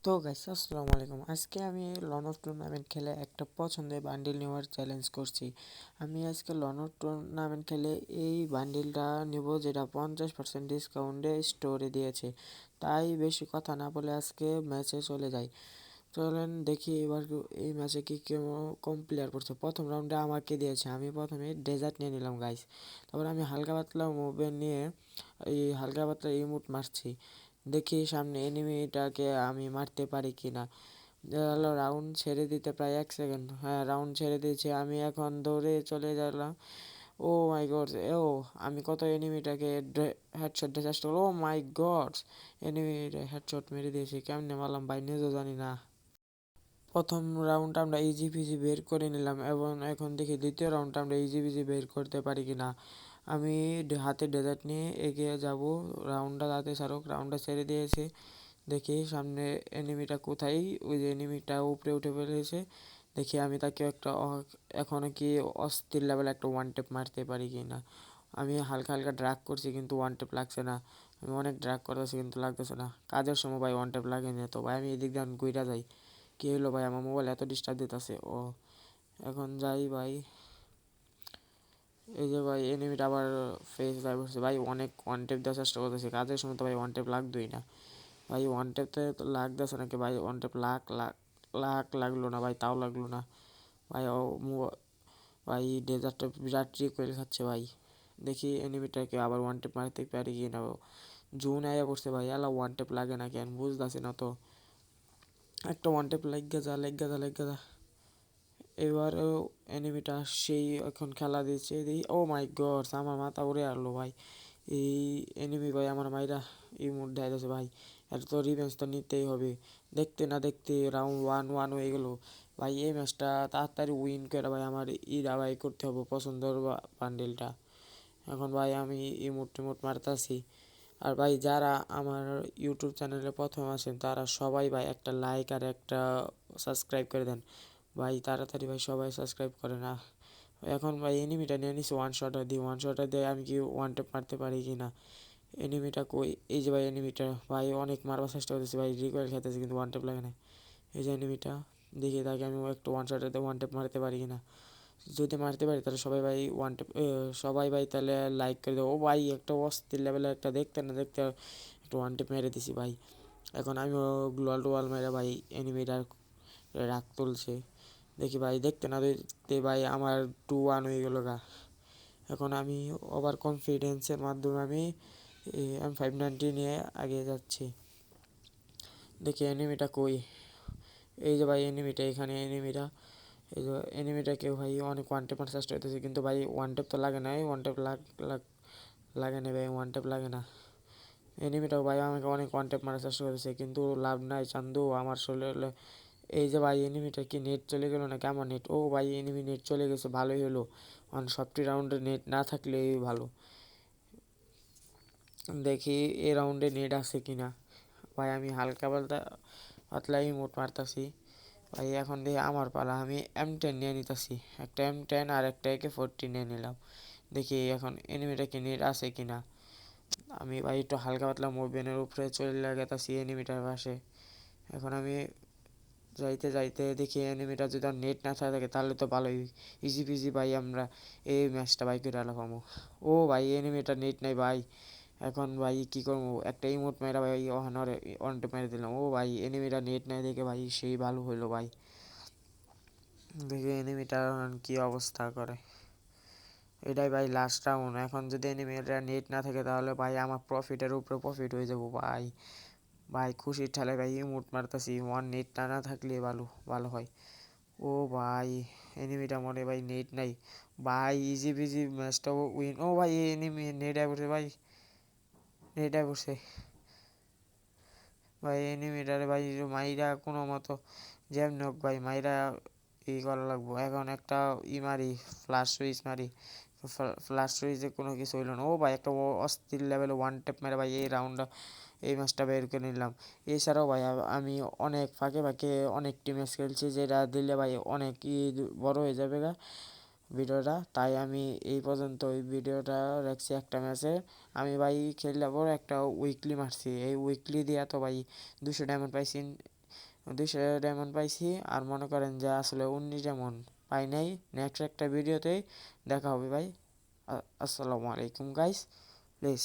তো গাইস আসসালামু আলাইকুম। আজকে আমি লন অফ টুর্নামেন্ট খেলে একটা পছন্দের বান্ডিল নেওয়ার চ্যালেঞ্জ করছি। আমি আজকে লন অফ টুর্নামেন্ট খেলে এই বান্ডিলটা নেব যেটা 50% ডিসকাউন্টে স্টোরে দিয়েছে। তাই বেশি কথা না বলে আজকে ম্যাচে চলে যাই। চলেন দেখি এবার এই ম্যাচে কি কম প্লেয়ার পড়ছে। প্রথম রাউন্ডে আমাকে দিয়েছে, আমি প্রথমে ডেজার্ট নিয়ে নিলাম গাইস। তারপর আমি হালকা পাতলা মুভমেন্ট নিয়ে এই হালকা পাতলা ইমোট মারছি, দেখি সামনে এনিমিটাকে আমি মারতে পারি কি না। রাউন্ড ছেড়ে দিতে প্রায় 1 সেকেন্ড, হ্যাঁ রাউন্ড ছেড়ে দিয়েছি। আমি এখন দৌড়ে চলে গেলাম। ও মাই গড, ও আমি কত এনিমিটাকে হেডশট দিয়ে চেষ্টা করলাম। ও মাই গড, এনিমিটা হেডশট মেরে দিয়েছি, কেমনে মারলাম ভাই নিজেও জানি না। প্রথম রাউন্ডটা আমরা ইজি পিজি বের করে নিলাম এবং এখন দেখি দ্বিতীয় রাউন্ডটা আমরা ইজি পিজি বের করতে পারি কি না। আমি হাতে ডেজার্ট নিয়ে এগিয়ে যাব, রাউন্ডটা তাতে ছাড়ুক। রাউন্ডটা ছেড়ে দিয়েছে, দেখি সামনে এনিমিটা কোথায়। ওই যে এনিমিটা উপরে উঠে ফেলেছে, দেখি আমি তাকে একটা এখনও কি অস্থির লেভেল একটা ওয়ান টেপ মারতে পারি কি না। আমি হালকা হালকা ড্রাগ করছি কিন্তু ওয়ান টেপ লাগছে না। আমি অনেক ড্রাগ করতেছি কিন্তু লাগতেছে না। কাজের সময় ভাই ওয়ান টেপ লাগেনি, তো ভাই আমি এদিক দিয়ে ঘুরে যাই। কী হলো ভাই, আমার মোবাইল এত ডিস্টার্ব দিতেছে। ও এখন যাই ভাই। এই যে ভাই এনিমিটা আবার ফেস ভাই বসছে ভাই, অনেক ওয়ান টেপ দেওয়ার চেষ্টা করতেছে। কাজের সময় তো ভাই ওয়ান টেপ লাগতোই না ভাই। ওয়ান টেপতে তো লাগতেছে নাকি ভাই, ওয়ান টেপ লাগলো না ভাই, তাও লাগলো না ভাই। ভাই ডেজার্টটা বিরাট রিকোয়েল খাচ্ছে ভাই। দেখি এনিমিটাকে আবার ওয়ান টেপ মারতে পারি কি না। জুন আয়া করছে ভাই, এলা ওয়ান টেপ লাগে না কেন বুঝতেছি না তো। একটা ওয়ান টেপ লেগে যা। এবারেও এনিমিটা সেই এখন খেলা দিচ্ছে। ও মাই গড, আমার মাথা উড়ে আসলো ভাই। এই এনিমি ভাই আমার মাইরা এই মুড দেখাইতেছে ভাই। এত তো রিভেঞ্জ তো নিতেই হবে। দেখতে না দেখতে রাউন্ড 1-1 হয়ে গেল ভাই। এই ম্যাচটা তাড়াতাড়ি উইন করে ভাই আমার ভাই করতে হবে পছন্দের বান্ডেলটা। এখন ভাই আমি ইমোট টিমোট মারতাছি। আর ভাই যারা আমার ইউটিউব চ্যানেলে প্রথম আসেন তারা সবাই ভাই একটা লাইক আর একটা সাবস্ক্রাইব করে দেন ভাই, তাড়াতাড়ি ভাই সবাই সাবস্ক্রাইব করে না। এখন ভাই এনিমিটা নিয়ে নিছি ওয়ান শটার দিয়ে আমি কি ওয়ান টেপ মারতে পারি কি না। এনিমিটা কই, এই যে ভাই এনিমিটা ভাই অনেক মারবার চেষ্টা করতেছি ভাই, রিকোয়েল খেতেছি কিন্তু ওয়ান টেপ লাগে না। এই যে এনিমিটা, দেখি তাকে আমি একটু ওয়ান শটাতে ওয়ান টেপ মারতে পারি কি না। যদি মারতে পারি তাহলে সবাই ভাই ওয়ান টেপ, সবাই ভাই তাহলে লাইক করে দেবো। ও ভাই একটা অস্থির লেভেলের একটা দেখতে না দেখতে একটা ওয়ান টেপ মেরে দিছি ভাই। এখন আমি গ্লোয়াল টোয়াল মেরে ভাই এনিমিটার রাগ তুলছে। দেখি ভাই দেখতে না দেখতে ভাই আমার 2-1 হয়ে গেল গা। এখন আমি ওভার কনফিডেন্সের মাধ্যমে আমি M590 নিয়ে এগিয়ে যাচ্ছি। দেখি এনিমিটা কই। এই যে ভাই এনিমিটা, এখানে এনিমিটা। এই যে এনিমিটাকে ভাই অনেক ওয়ান টেপ মারার চেষ্টা করতেছি কিন্তু ভাই ওয়ান টেপ তো লাগে না। ওয়ান টেপ লাগে না ভাই, ওয়ান টেপ লাগে না। এনিমিটাও ভাই আমাকে অনেক ওয়ান টেপ মারার চেষ্টা করতেছে কিন্তু লাভ নাই চান্দু আমার শরীরে। এই যে ভাই এনিমিটা কি নেট চলে গেলো না কেমন নেট, ও ভাই এনিমি নেট চলে গেছে, ভালোই হলো। সবটি রাউন্ডে নেট না থাকলেই ভালো। দেখি এ রাউন্ডে নেট আছে কিনা। ভাই আমি হালকা পাতলাই মোট মারতাছি ভাই। এখন দেখি আমার পালা, আমি M10 নিয়ে নিতেছি। একটা M10 আর একটা AK-40 নিয়ে নিলাম। দেখি এখন এনিমিটা কি নেট আছে কিনা। আমি ভাই একটু হালকা পাতলা মুভমেন্টের উপরে চলে লাগাতাছি এনিমিটার পাশে। এখন আমি যাইতে যাইতে দেখি এনিমিটা যদি আর নেট না থাকে তাহলে তো ভালোই, ইজি পিজি ভাই আমরা এই ম্যাচটা ভাই করে আলাম। ও ভাই এনিমিটা নেট নাই ভাই। এখন ভাই কি করবো, একটা ইমোট মেরা ভাই ওখানে অনটে মেরে দিলাম। ও ভাই এনিমিটা নেট নাই দেখে ভাই সেই ভালো হইলো ভাই। দেখি এনিমিটা কি অবস্থা করে। এটাই ভাই লাস্ট রাউন্ড, এখন যদি এনিমিটা নেট না থাকে তাহলে ভাই আমার প্রফিটের উপরে প্রফিট হয়ে যাবো ভাই। ভাই খুশির ঠেলায় ভাই ইমোট মারতাছি, ওয়ান নেট না থাকলে ভালো ভালো হয়। ও ভাই এনিমিটা মনে ভাই নেট নাই ভাই, ইজি বিজি ম্যাচটাও উইন। ও ভাই এনিমি নেট আয় পড়ছে ভাই, নেট আয় পড়ছে ভাই। এনিমিটারে ভাই মাইরা কোনো মতো যেমনি হোক ভাই মাইরা করা লাগবো। এখন একটা মারি, ফ্লাশ সুইচ মারি। ফ্লাশ সুইচে কোনো কিছু হইলো না। ও ভাই একটা অস্থির লেভেলে ওয়ান টেপ মেরে ভাই এই রাউন্ডটা এই ম্যাচটা বের করে নিলাম। এছাড়াও ভাই আমি অনেক ফাঁকে ফাঁকে অনেক টিমে খেলছি, যেটা দিলে ভাই অনেক বড় হয়ে যাবে গা ভিডিওটা। তাই আমি এই পর্যন্ত ওই ভিডিওটা রাখছি একটা ম্যাচে। আমি ভাই খেললে পর একটা উইকলি মারছি, এই উইকলি দিয়া তো ভাই 200 ডায়মন্ড পাইছি। 200 ডায়মন্ড পাইছি। আর মনে করেন যে আসলে 19 ডায়মন্ড পাই নাই। নেক্সট একটা ভিডিওতেই দেখা হবে ভাই। আসসালামু আলাইকুম গাইস, প্লিজ।